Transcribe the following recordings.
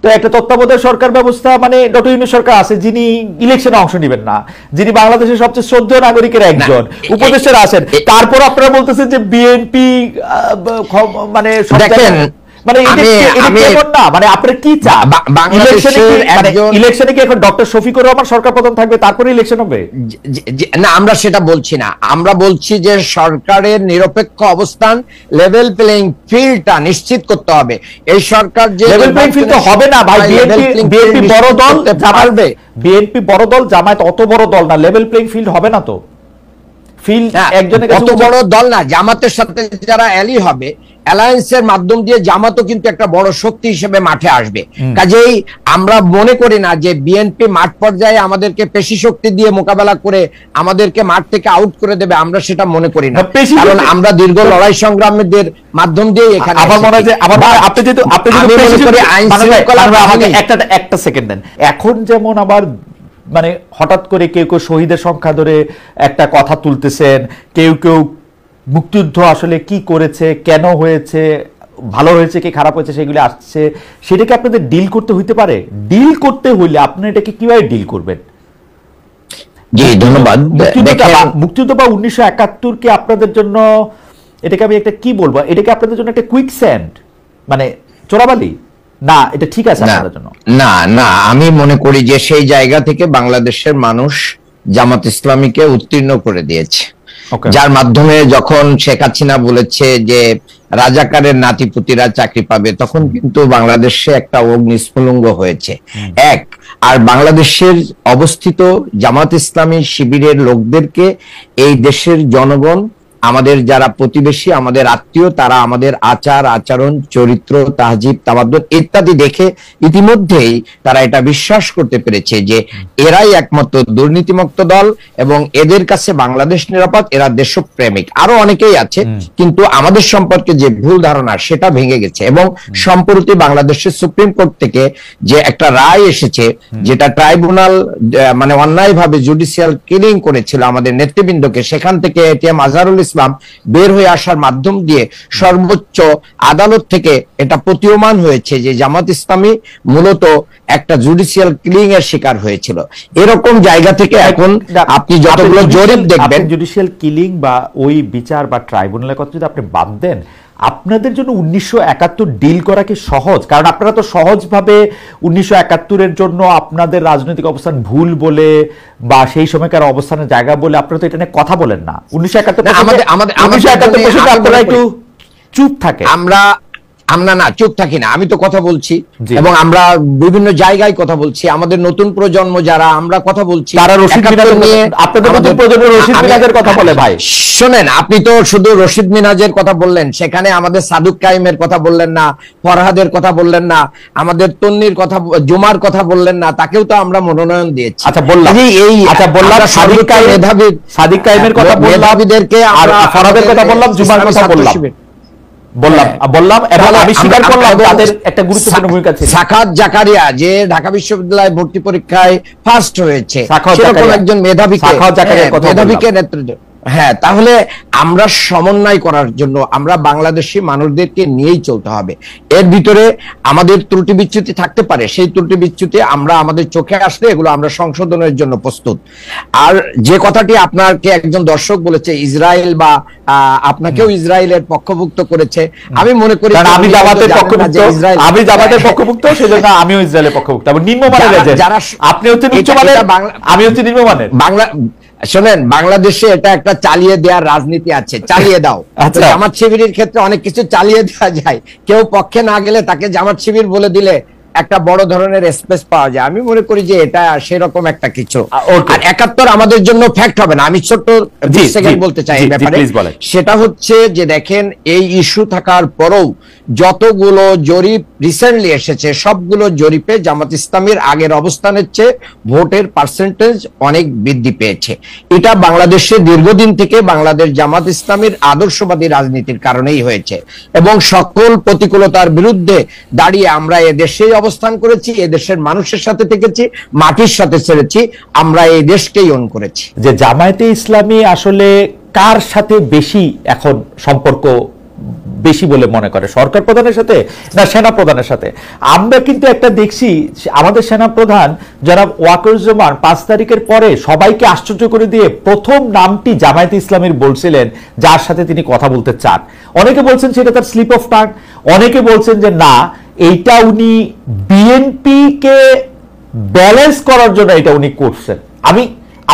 তো একটা তত্ত্বাবধায়ক সরকার ব্যবস্থা মানে ডক্টর ইউনূস সরকার আছে যিনি ইলেকশনে অংশ নেবেন না, যিনি বাংলাদেশের সবচেয়ে শ্রদ্ধেয় নাগরিকের একজন, উপদেষ্টারা আছেন, তারপর আপনারা বলতেছেন যে বিএনপি মানে মানে না, মানে আপনারা কি চান? ইলেকশনে কি এখন ডক্টর শফিকুর রহমান সরকার প্রধান থাকবে তারপরে ইলেকশন হবে? না, আমরা সেটা বলছি না। আমরা বলছি যে সরকারের নিরপেক্ষ অবস্থান, লেভেল প্লেইং ফিল্ডটা নিশ্চিত করতে হবে। এই সরকার যে লেভেল প্লেইং ফিল্ড তো হবে না ভাই, বিএনপি বড় দল, বিএনপি বড় দল, জামায়াত অত বড় দল না, লেভেল প্লেইং ফিল্ড হবে না তো। ফিল্ড একজনের কাছে অত বড় দল না, জামাতের সাথে যারা অ্যালি হবে, অ্যালায়েন্সের মাধ্যম দিয়ে জামাতও কিন্তু একটা বড় শক্তি হিসেবে মাঠে আসবে। কাজেই আমরা মনে করি না যে বিএনপি মাঠ পর্যায়ে আমাদেরকে পেশি শক্তি দিয়ে মোকাবেলা করে আমাদেরকে মাঠ থেকে আউট করে দেবে, আমরা সেটা মনে করি না। কারণ আমরা দীর্ঘ লড়াই সংগ্রামীদের মাধ্যম দিয়ে এখানে আমার মনে হয় যে আপনি যেহেতু আইন শৃঙ্খলা একটা সেকেন্ড দেন, এখন যেমন আবার মানে হঠাৎ করে কেউ কেউ শহীদের সংখ্যা ধরে একটা কথা তুলতেছেন, কেউ কেউ মুক্তিযুদ্ধ আসলে কি করেছে, কেন হয়েছে, ভালো হয়েছে কি খারাপ হয়েছে সেগুলি আসছে, সেটাকে আপনাদের ডিল করতে হইতে পারে। ডিল করতে হইলে আপনি এটাকে কিভাবে ডিল করবেন? জি ধন্যবাদ। মুক্তিযুদ্ধ বা 1971 কে আপনাদের জন্য, এটাকে আমি একটা কি বলবো, এটাকে আপনাদের জন্য একটা কুইক স্যান্ড, মানে চোরাবালি না, এটা ঠিক আছে আপনাদের জন্য? না না, আমি মনে করি যে সেই জায়গা থেকে বাংলাদেশের মানুষ জামাত ইসলামীকে উত্তীর্ণ করে দিয়েছে, যার মাধ্যমে যখন শেখ হাসিনা বলেছে যে রাজাকারের নাতিপুতিরা চাকরি পাবে, তখন কিন্তু বাংলাদেশে একটা অগ্নিস্ফুলিঙ্গ হয়েছে এক। আর বাংলাদেশের অবস্থিত জামাত ইসলামী শিবিরের লোকদেরকে এই দেশের জনগণ, আমাদের যারা প্রতিবেশী, আমাদের আত্মীয়, তারা আমাদের আচার আচরণ, চরিত্র, তাহজিব, তামাদ্দুন ইত্যাদি দেখে ইতিমধ্যেই তারা এটা বিশ্বাস করতে পেরেছে যে এরাই একমাত্র দুর্নীতিমুক্ত দল এবং এদের কাছে বাংলাদেশ নিরাপদ, এরা দেশপ্রেমিক। আরো অনেকেই আছে, কিন্তু আমাদের সম্পর্কে যে ভুল ধারণা সেটা ভেঙে গেছে। এবং সম্প্রতি বাংলাদেশের সুপ্রিম কোর্ট থেকে যে একটা রায় এসেছে, যেটা ট্রাইব্যুনাল মানে অন্যায়ভাবে জুডিশিয়াল কিলিং করেছিল আমাদের নেতৃবৃন্দকে, সেখান থেকে এটিএম আজহারুল ইসলাম বের হয়ে আসার মাধ্যম দিয়ে সর্বোচ্চ আদালত থেকে এটা প্রতীয়মান হয়েছে যে জামাত ইসলামী মূলত একটা জুডিশিয়াল কিলিং এর শিকার হয়েছিল। এরকম জায়গা থেকে এখন আপনি যতগুলো জরিপ দেখবেন, জুডিশিয়াল কিলিং বা ওই বিচার বা ট্রাইব্যুনালের কথা যদি আপনি বাদ দেন, আপনাদের জন্য 1971 ডিল করা কি সহজ? কারণ আপনারা তো সহজভাবে 1971-এর জন্য আপনাদের রাজনৈতিক অবস্থান ভুল বলে বা সেই সময়কার অবস্থানের জায়গা বলে আপনারা তো এটা নিয়ে কথা বলেন না। 1971 আপনারা একটু চুপ থাকে। আমরা না চুপ থাকি না, আমি তো কথা বলছি এবং আমরা বিভিন্ন জায়গায় কথা বলছি। আমাদের নতুন প্রজন্ম যারা, আমরা কথা বলছি, তারা রশিদ মিনাজ নিয়ে, আপনাদের নতুন প্রজন্ম রশিদ মিনাজের কথা বলে। ভাই শোনেন, আপনি তো শুধু রশিদ মিনাজের কথা বললেন, সেখানে আমাদের সাদুক কাইমের কথা বললেন না, ফরহাদের কথা বললেন না, আমাদের তন্নির কথা, জুমার কথা বললেন না, তাকেও তো আমরা মনোনয়ন দিয়েছি। আচ্ছা বললাম, বললাম সাদিক কাইমের কথা বললাম, মেধাবীদেরকে আর ফরহাদের কথা বললাম, জুমার কথা বললাম এবং আমি স্বীকার করলাম তাদের একটা গুরুত্বপূর্ণ ভূমিকা ছিল। সাখাত জাকারিয়া যে ঢাকা বিশ্ববিদ্যালয় ভর্তি পরীক্ষায় ফার্স্ট হয়েছে, সেরকম একজন মেধাবীকে নেতৃত্ব। হ্যাঁ, তাহলে আমরা সমন্বয় করার জন্য আমরা বাংলাদেশি মানুষদেরকে নিয়েই চলতে হবে। এর ভিতরে আমাদের ত্রুটি বিচ্যুতি থাকতে পারে, সেই ত্রুটি বিচ্যুতি আমরা আমাদের চোখে আসলে এগুলো আমরা সংশোধনের জন্য প্রস্তুত। আর যে কথাটি আপনাকে একজন দর্শক বলেছে, ইসরায়েল বা আপনাকেও ইসরায়েলের পক্ষভুক্ত করেছে, আমি মনে করি আমি জামাতের পক্ষভুক্ত, সেজন্য আমিও ইসরায়েলের পক্ষভুক্ত। যারা আপনি হচ্ছেন উচ্চমানের, আমি হচ্ছি নিম্নমানের। বাংলা শোনেন, বাংলাদেশে এটা একটা চালিয়ে দেওয়ার রাজনীতি আছে, চালিয়ে দাও। জামাত শিবিরের ক্ষেত্রে অনেক কিছু চালিয়ে দেওয়া যায়, কেউ পক্ষে না গেলে তাকে জামাত শিবির বলে দিলে একটা বড় ধরনের স্পেস পাওয়া যায়। আমি মনে করি যে এটা সেরকম একটা কিছু। আর 71 আমাদের জন্য ফ্যাক্ট হবে না। আমি ছোট্ট 20 সেকেন্ড বলতে চাই এই ব্যাপারে। সেটা হচ্ছে যে দেখেন, এই ইস্যু থাকার পরেও যতগুলো জরিপ রিসেন্টলি এসেছে, সবগুলো জরিপে জামাত ইসলামীর আগের অবস্থানের চেয়ে ভোটের পার্সেন্টেজ অনেক বৃদ্ধি পেয়েছে। এটা বাংলাদেশে দীর্ঘদিন থেকে বাংলাদেশ জামাত ইসলামীর আদর্শবাদী রাজনীতির কারণেই হয়েছে এবং সকল প্রতিকূলতার বিরুদ্ধে দাঁড়িয়ে আমরা এদেশেই অবস্থান করেছি, এদেশের মানুষের সাথে থেকেছি, মাটির সাথে ছেড়েছি, আমরা এই দেশকেই ওন করেছি। যে জামায়াতে ইসলামী আসলে কার সাথে বেশি এখন সম্পর্ক বেশি বলে মনে করে, সরকার প্রধানের সাথে না সেনা প্রধানের সাথে? আমরা কিন্তু একটা দেখছি আমাদের সেনা প্রধান যারা ওয়াকারুজ্জামান 5 তারিখের পরে সবাইকে আশ্চর্য করে দিয়ে প্রথম নামটি জামায়াতে ইসলামীর বলছিলেন, যার সাথে তিনি কথা বলতে চান। অনেকে বলছেন সেটা তার স্লিপ অফ টাং, অনেকে বলছেন যে না এইটা উনি বিএনপি কে ব্যালেন্স করার জন্য এটা উনি করছেন। আমি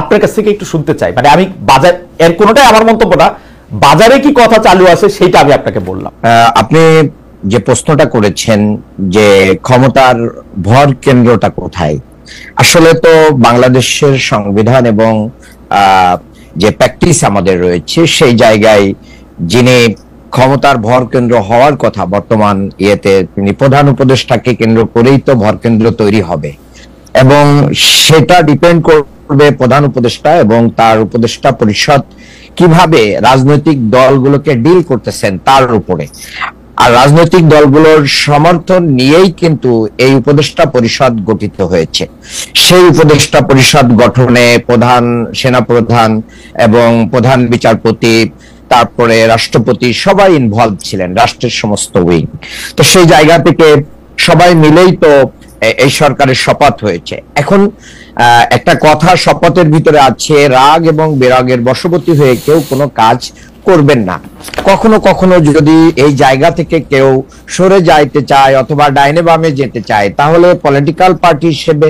আপনার কাছ থেকে একটু শুনতে চাই, মানে আমি বাজার এর কোনোটাই আমার মন্তব্য না, বাজারে কি কথা চালু আছে সেটা আমি আপনাকে বললাম। আপনি যে প্রশ্নটা করেছেন যে ক্ষমতার ভর কেন্দ্রটা কোথায়, আসলে তো বাংলাদেশের সংবিধান এবং যে প্র্যাকটিস আমাদের রয়েছে সেই জায়গায় যিনি ক্ষমতার ভর কেন্দ্র হওয়ার কথা বর্তমান ইয়েতে তিনি প্রধান উপদেষ্টাকে কেন্দ্র করেই তো ভর কেন্দ্র তৈরি হবে, এবং সেটা ডিপেন্ড করবে প্রধান উপদেষ্টা এবং তার উপদেষ্টা পরিষদ কিভাবে রাজনৈতিক দলগুলোকে ডিল করতেছেন তার উপরে। আর রাজনৈতিক দলগুলোর সমর্থন নিয়েই কিন্তু এই উপদেষ্টা পরিষদ গঠিত হয়েছে। সেই উপদেষ্টা পরিষদ গঠনে প্রধান সেনাপ্রধান এবং প্রধান বিচারপতি তারপরে রাষ্ট্রপতি সবাই ইনভলভ ছিলেন, রাষ্ট্রের সমস্ত উইং। তো সেই জায়গা থেকে সবাই মিলেই তো এই সরকারের শপথ হয়েছে। এখন একটা কথা শপথের ভিতরে আছে, রাগ এবং বিরাগের বশবর্তী হয়ে কেউ কোনো কাজ করবেন না। কখনো কখনো যদি এই জায়গা থেকে কেউ সরে যাইতে চায় অথবা ডাইনে বামে যেতে চায়, তাহলে পলিটিক্যাল পার্টি হিসেবে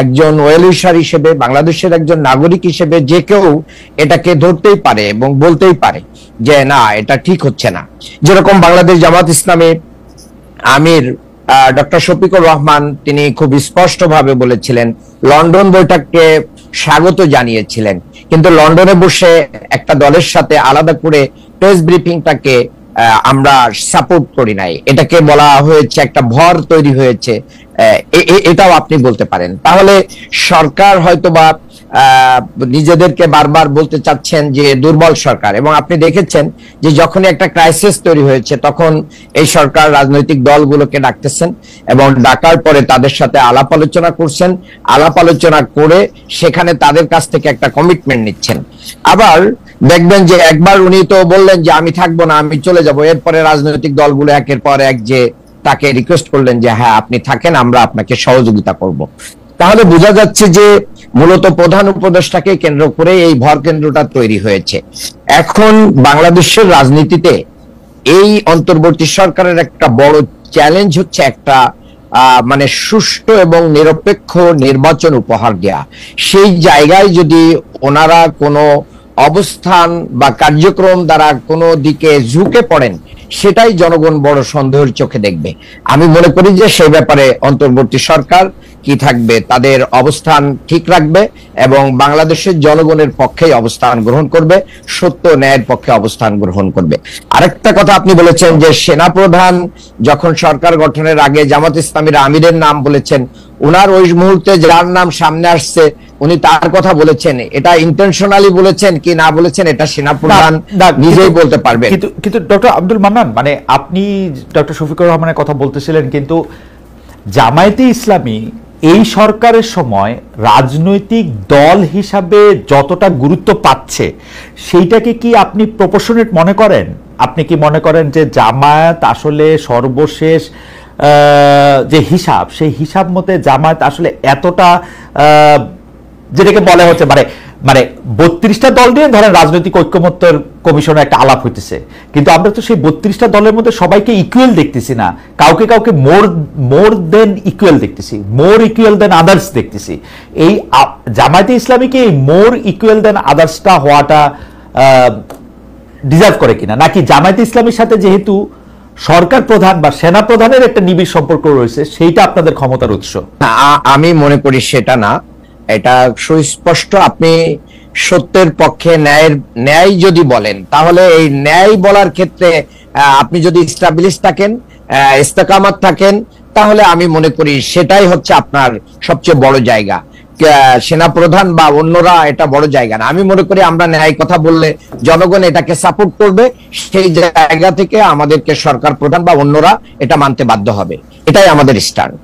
একজন ওয়েল উইশার হিসেবে বাংলাদেশের একজন নাগরিক হিসেবে যে কেউ এটাকে ধরতেই পারে এবং বলতেই পারে যে না এটা ঠিক হচ্ছে না। যেরকম বাংলাদেশ জামাত ইসলামী আমির ডক্টর শফিকুর রহমান তিনি খুব স্পষ্টভাবে বলেছিলেন, লন্ডন বৈঠককে স্বাগত জানিয়েছিলেন, কিন্তু লন্ডনে বসে একটা দলের সাথে আলাদা করে প্রেস ব্রিফিংটাকে আমরা সাপোর্ট করি নাই। এটাকে বলা হয়েছে একটা ভর তৈরি হয়েছে, এটাও আপনি বলতে পারেন। তাহলে সরকার হয়তোবা নিজেদেরকে বারবার বলতে চাচ্ছেন যে দুর্বল সরকার, এবং আপনি দেখেছেন যে যখনই একটা ক্রাইসিস তৈরি হয়েছে তখন এই সরকার রাজনৈতিক দলগুলোকে ডাকতেছেন এবং ডাকার পরে তাদের সাথে আলাপ আলোচনা করছেন, আলাপ আলোচনা করে সেখানে তাদের কাছ থেকে একটা কমিটমেন্ট নিচ্ছেন। আবার দেখবেন যে একবার উনি তো বললেন যে আমি থাকবো না, আমি চলে যাব, এরপরে রাজনৈতিক দলগুলো একের পর এক যে তাকে রিকোয়েস্ট করলেন যে হ্যাঁ আপনি থাকেন, আমরা আপনাকে সহযোগিতা করব। তাহলে বোঝা যাচ্ছে যে মূলত প্রধান উপদেষ্টাকে কেন্দ্র করে এই ভর কেন্দ্রটা তৈরি হয়েছে। এখন বাংলাদেশের রাজনীতিতে এই অন্তর্বর্তী সরকারের একটা বড় চ্যালেঞ্জ হচ্ছে একটা মানে সুষ্ঠু এবং নিরপেক্ষ নির্বাচন উপহার দেয়া। সেই জায়গায় যদি ওনারা কোনো অবস্থান বা কার্যক্রম দ্বারা কোনো দিকে ঝুঁকে পড়েন, সেটাই জনগণ বড় সন্দেহের চোখে দেখবে। আমি মনে করি যে সেই ব্যাপারে অন্তর্বর্তী সরকার কি থাকবে তাদের অবস্থান ঠিক রাখবে এবং বাংলাদেশের জনগণের পক্ষে অবস্থান গ্রহণ করবে, সত্য ন্যায়ের পক্ষে অবস্থান গ্রহণ করবে। আরেকটা কথা আপনি বলেছেন যে সেনাপ্রধান যখন সরকার গঠনের আগে জামাত ইসলামীর আমিরের নাম বলেছেন, উনার ওই মুহূর্তে যার নাম সামনে আসছে উনি তার কথা বলেছেন, এটা ইন্টেনশনালি বলেছেন কি না বলেছেন এটা সেনাপ্রধান নিজেই বলতে পারবেন। কিন্তু ডক্টর আব্দুল মান্নান, মানে আপনি ডক্টর শফিকুর রহমানের কথা বলতেছিলেন, কিন্তু জামায়াতে ইসলামী এই সরকারের সময় রাজনৈতিক দল হিসাবে যতটা গুরুত্ব পাচ্ছে সেইটাকে কি আপনি প্রপোর্শনেট মনে করেন? আপনি কি মনে করেন যে জামায়াত আসলে সর্বশেষ যে হিসাব সেই হিসাব মতে জামায়াত আসলে এতটা যেটাকে বলা হচ্ছে মানে মানে 32টা দল নিয়ে ধরেন রাজনৈতিক ঐক্যমত্যের কমিশনে একটা আলাপ হইতেছে, কিন্তু আমরা তো সেই 32টা দলের মধ্যে সবাইকে ইকুয়াল দেখতেছি না, কাউকে কাউকে মোর দেন ইকুয়াল দেখতেছি, মোর ইকুয়াল দেন আদার্স দেখতেছি। এই জামায়াতে ইসলামীকে এই মোর ইকুয়াল দেন আদার্সটা হওয়াটা ডিজার্ভ করে কিনা, নাকি জামায়াতে ইসলামীর সাথে যেহেতু সরকার প্রধান বা সেনা প্রধানের একটা নিবিড় সম্পর্ক রয়েছে সেইটা আপনাদের ক্ষমতার উৎস? আমি মনে করি সেটা না, এটা সুস্পষ্ট। আপনি সত্যের পক্ষে ন্যায় যদি বলেন তাহলে এই ন্যায় বলার ক্ষেত্রে আপনি যদি স্টাবলিশ থাকেন, ইস্তেকামাত থাকেন, তাহলে আমি মনে করি সেটাই হচ্ছে আপনার সবচেয়ে বড় জায়গা। সেনাপ্রধান বা অন্যরা এটা বড় জায়গা না। আমি মনে করি আমরা ন্যায় কথা বললে জনগণ এটাকে সাপোর্ট করবে, সেই জায়গা থেকে আমাদেরকে সরকার প্রধান বা অন্যরা এটা মানতে বাধ্য হবে, এটাই আমাদের স্ট্যান্ড।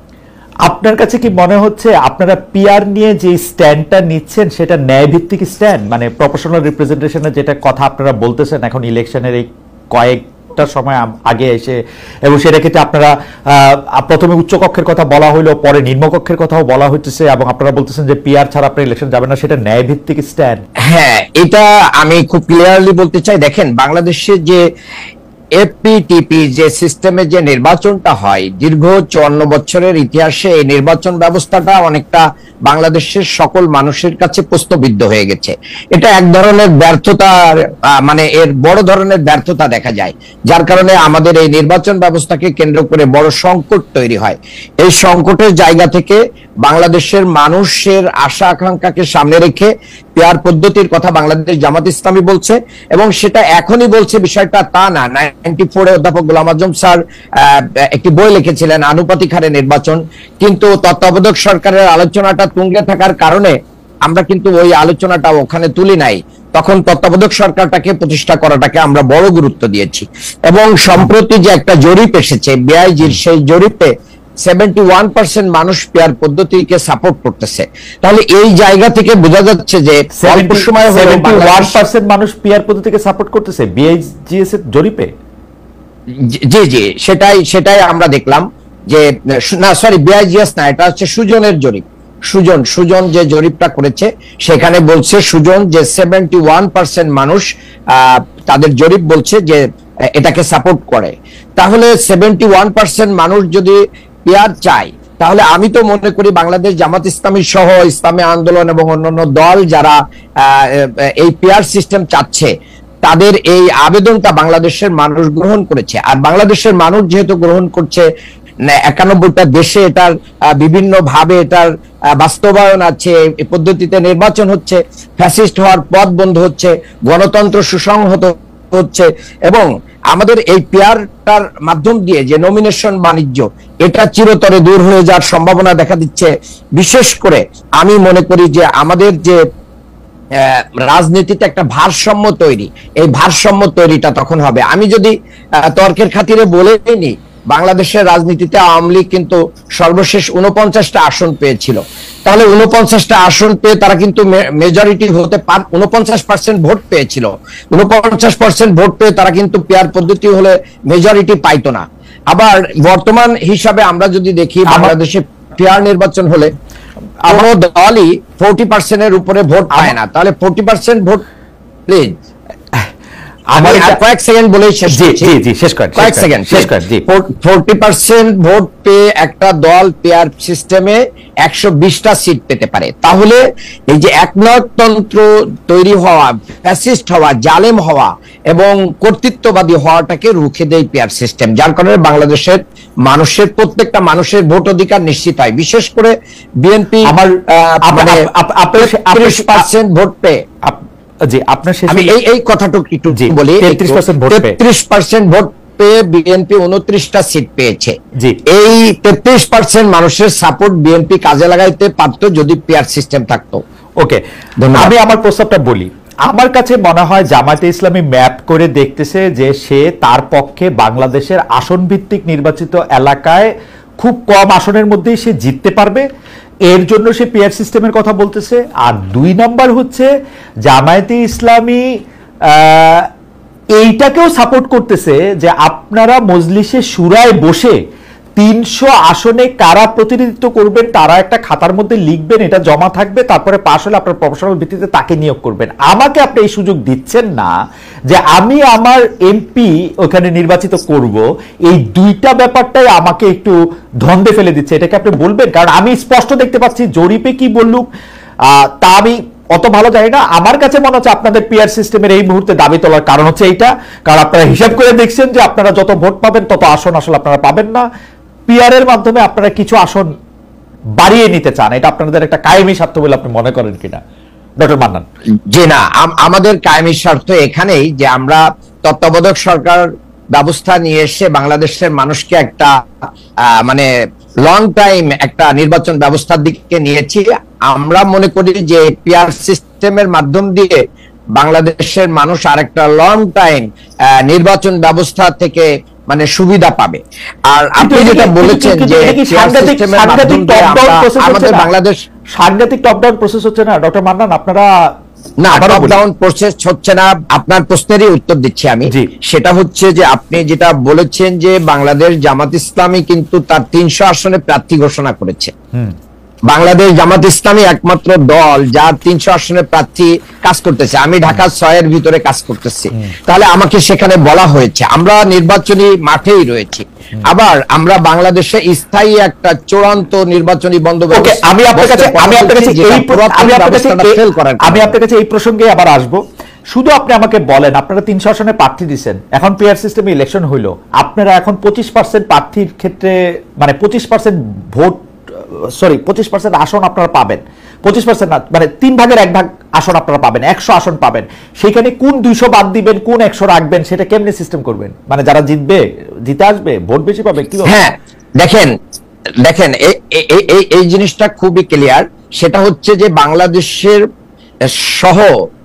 আপনার কাছে কি মনে হচ্ছে আপনারা পিআর নিয়ে যে স্ট্যান্ডটা নিচ্ছেন সেটা ন্যায় ভিত্তিক স্ট্যান্ড, মানে প্রপোর্শনাল রিপ্রেজেন্টেশনের যেটা কথা আপনারা বলতেছেন এখন ইলেকশনের এই কয়েক ভোটটার সময় আগে এসে, এবং সেটা ক্ষেত্রে আপনারা প্রথমে উচ্চকক্ষের কথা বলা হইলো, পরে নিম্নকক্ষের কথাও বলা হইতেছে, এবং আপনারা বলতেছেন যে পিআর ছাড়া আপনারা ইলেকশন যাবেন না, সেটা ন্যায় ভিত্তিক স্ট্যান্ড। হ্যাঁ, এটা আমি খুব ক্লিয়ারলি বলতে চাই। দেখেন, বাংলাদেশে যে এফপিটিপি যে সিস্টেমে যে নির্বাচনটা হয়, দীর্ঘ 54 বছরের ইতিহাসে এই নির্বাচন ব্যবস্থাটা অনেকটা বাংলাদেশের সকল মানুষের কাছে প্রশ্নবিদ্ধ হয়ে গেছে। এটা এক ধরনের ব্যর্থতার, মানে এর বড় ধরনের ব্যর্থতা দেখা যায়, যার কারণে আমাদের এই নির্বাচন ব্যবস্থাকে কেন্দ্র করে বড় সংকট তৈরি হয়। এই সংকটের জায়গা থেকে বাংলাদেশের মানুষের আশা আকাঙ্ক্ষাকে সামনে রেখে পেয়ার পদ্ধতির কথা বাংলাদেশ জামাত ইসলামী বলছে, এবং সেটা এখনই বলছে বিষয়টা তা না। 94-এ অধ্যাপক গোলাম আজম স্যার একটি বই লিখেছিলেন, আনুপাতিক হারে নির্বাচন, কিন্তু তত্ত্বাবধায়ক সরকারের আলোচনাটা তুঙ্গে থাকার কারণে আমরা কিন্তু ওই আলোচনাটা ওখানে তুলি নাই। তখন তত্ত্বাবধায়ক সরকারটাকে প্রতিষ্ঠা করাটাকে আমরা বড় গুরুত্ব দিয়েছি। এবং সম্প্রতি যে একটা জরিপ এসেছে বিআইজির, সেই জরিপে 71% মানুষ পেয়ার পদ্ধতিকে সাপোর্ট করতেছে। তাহলে এই জায়গা থেকে বোঝা যাচ্ছে যে অল্প সময় 71% মানুষ পেয়ার পদ্ধতিকে সাপোর্ট করতেছে বিআইজিএস এর জরিপে। জি জি, সেটাই আমরা দেখলাম যে, না সরি, বিআইজিএস না, এটা হচ্ছে সুজনের জরিপ। সুজন যে জরিপটা করেছে সেখানে বলছে সুজন যে 71% মানুষ তাদের জরিপ বলছে যে এটাকে সাপোর্ট করে। তাহলে 71% মানুষ যদি পেয়ার চায়, তাহলে আমি তো মনে করি বাংলাদেশ জামাত ইসলামী সহ ইসলামী আন্দোলন এবং অন্যান্য দল যারা এই পেয়ার সিস্টেম চাচ্ছে, তাদের এই আবেদনটা বাংলাদেশের মানুষ গ্রহণ করেছে। আর বাংলাদেশের মানুষ যেহেতু গ্রহণ করছে, 91টা দেশে এটার বিভিন্ন ভাবে এটার বাস্তবায়ন আছে, এই পদ্ধতিতে নির্বাচন হচ্ছে, ফ্যাসিস্ট হওয়ার পথ বন্ধ হচ্ছে, গণতন্ত্র সুসংহত হচ্ছে, এবং আমাদের এই পেয়ারটার মাধ্যম দিয়ে যে নমিনেশন বাণিজ্য, এটা চিরতরে দূর হয়ে যাওয়ার সম্ভাবনা দেখা দিচ্ছে। বিশেষ করে আমি মনে করি যে আমাদের যে রাজনীতিতে একটা ভারসাম্য তৈরি, এই ভারসাম্য তৈরিটা তখন হবে। আমি যদি তর্কের খাতিরে বলে নিই, বাংলাদেশের রাজনীতিতে আওয়ামী লীগ কিন্তু সর্বশেষ 49টা আসন পেয়েছিল। তাহলে 49টা আসন পেয়ে তারা কিন্তু মেজরিটি হতে 49% ভোট পেয়েছিল। 49% ভোট পেয়ে তারা কিন্তু পেয়ার পদ্ধতি হলে মেজরিটি পাইতো না। আবার বর্তমান হিসাবে আমরা যদি দেখি, বাংলাদেশে পেয়ার নির্বাচন হলে কোনো দলই 40% এর উপরে ভোট পায় না। তাহলে 40% ভোট, প্লিজ আমার কয়েক সেকেন্ড বলেই শেষ করছি। জি, শেষ করেন, কয়েক সেকেন্ড শেষ করেন। 40% ভোট পেয়ে একটা দল পেয়ার সিস্টেমে 120টা সিট পেতে পারে। তাহলে এই যে একনায়কতন্ত্র তৈরি হওয়া, ফ্যাসিস্ট হওয়া, জালেম হওয়া এবং কর্তৃত্ববাদী হওয়াটাকে রুখে দেয় পেয়ার সিস্টেম, যার কারণে বাংলাদেশের মানুষের, প্রত্যেকটা মানুষের ভোট অধিকার নিশ্চিত হয়। বিশেষ করে বিএনপি আমার মানে 30% ভোট পেয়ে, জি আপনার আমি এই কথাটুকু একটু বলি, 33% ভোট পেয়ে বিএনপি 29টা সিট পেয়েছে। এই 33% মানুষের সাপোর্ট বিএনপি কাজে লাগাইতে পারতো যদি পেয়ার সিস্টেম থাকতো। ওকে, আমি আমার প্রস্তাবটা বলি। আমার কাছে মনে হয় জামায়াতে ইসলামী ম্যাপ করে দেখতেছে যে সে তার পক্ষে বাংলাদেশের আসন ভিত্তিক নির্বাচিত এলাকায় খুব কম আসনের মধ্যেই সে জিততে পারবে, এর জন্য সে পেয়ার সিস্টেমের কথা বলতেছে। আর 2 নাম্বার হচ্ছে জামায়াতে ইসলামী এইটাকেও সাপোর্ট করতেছে যে আপনারা মজলিসে শুরায় বসে 300 আসনে কারা প্রতিনিধিত্ব করবেন তারা একটা খাতার মধ্যে লিখবেন, এটা জমা থাকবে, তারপরে পাশ হলে আপনার প্রফেশনাল ভিত্তিতে তাকে নিয়োগ করবেন। আমাকে আপনি এই সুযোগ দিচ্ছেন না যে আমি আমার এমপি ওখানে নির্বাচিত করব, এই দুইটা ব্যাপারটাই আমাকে একটু ধন্দে ফেলে দিচ্ছে। এটাকে আপনি বলবেন, কারণ আমি স্পষ্ট দেখতে পাচ্ছি জরিপে কি বললুক তা আমি অত ভালো জানি না। আমার কাছে মনে হচ্ছে আপনাদের পিআর সিস্টেমের এই মুহূর্তে দাবি তোলার কারণ হচ্ছে এইটা, কারণ আপনারা হিসাব করে দেখছেন যে আপনারা যত ভোট পাবেন তত আসন আসলে আপনারা পাবেন না। পিআর এর মাধ্যমে আপনারা কিছু আসন বাড়িয়ে নিতে চান, এটা আপনাদের একটা কায়েমি স্বার্থ বলে আপনি মনে করেন কিনা ডক্টর মান্নান? জি না, আমাদের কায়েমি স্বার্থ এখানেই যে আমরা তত্ত্বাবধায়ক সরকার ব্যবস্থা নিয়ে এসে বাংলাদেশের মানুষকে একটা মানে লং টাইম একটা নির্বাচন ব্যবস্থার দিকে নিয়েছি। আমরা মনে করি যে পিআর সিস্টেমের মাধ্যম দিয়ে বাংলাদেশের মানুষ আরেকটা লং টাইম নির্বাচন ব্যবস্থা থেকে মানে সুবিধা পাবে। আর আপনি যেটা বলেছেন যে আমাদের বাংলাদেশ সাংঘাতিক টপ ডাউন প্রসেস হচ্ছে না ডক্টর মান্নান? আপনারা না, টপ ডাউন প্রসেস হচ্ছে না। আপনার প্রশ্নেরই উত্তর দিচ্ছি আমি। সেটা হচ্ছে যে আপনি যেটা বলেছেন যে বাংলাদেশ জামাত ইসলামী কিন্তু তার 300 আসনে প্রার্থী ঘোষণা করেছে। বাংলাদেশ জামাত ইসলামী একমাত্র দল যার 300 আসনে প্রার্থী কাজ করতেছে। আমি ঢাকা 6 এর ভিতরে কাজ করতেছি, তাহলে আমাকে সেখানে বলা হয়েছে। আমরা নির্বাচনী মাঠেই রয়েছি। আবার আমরা বাংলাদেশে স্থায়ী একটা চূড়ান্ত নির্বাচনী বন্দোবস্ত, আমি আপনার কাছে এই প্রসঙ্গে আবার আসবো। শুধু আপনি আমাকে বলেন, আপনারা 300 আসনে প্রার্থী দিচ্ছেন, এখন পেয়ার সিস্টেমে ইলেকশন হইলো, আপনারা এখন 25% প্রার্থীর ক্ষেত্রে মানে 25% ভোট, সরি 25% আসন আপনারা পাবেন, 25% না মানে 3 ভাগের 1 ভাগ আসন আপনারা পাবেন, 100 আসন পাবেন। সেখানে কোন 200 বাদ দিবেন, কোন 100 রাখবেন, সেটা কেমনে সিস্টেম করবেন? মানে যারা জিতে আসবে, ভোট বেশি পাবে কি? হ্যাঁ, দেখেন এই জিনিসটা খুবই ক্লিয়ার। সেটা হচ্ছে যে বাংলাদেশের সহ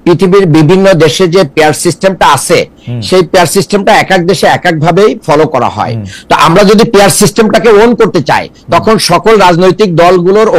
পৃথিবীর বিভিন্ন দেশে যে পেয়ার সিস্টেমটা আছে, সেই পেয়ার সিস্টেমটা এক এক দেশে এক এক ভাবেই ফলো করা হয়। তো আমরা যদি পেয়ার সিস্টেমটাকে ওন করতে চাই, তখন সকল রাজনৈতিক দলগুলোর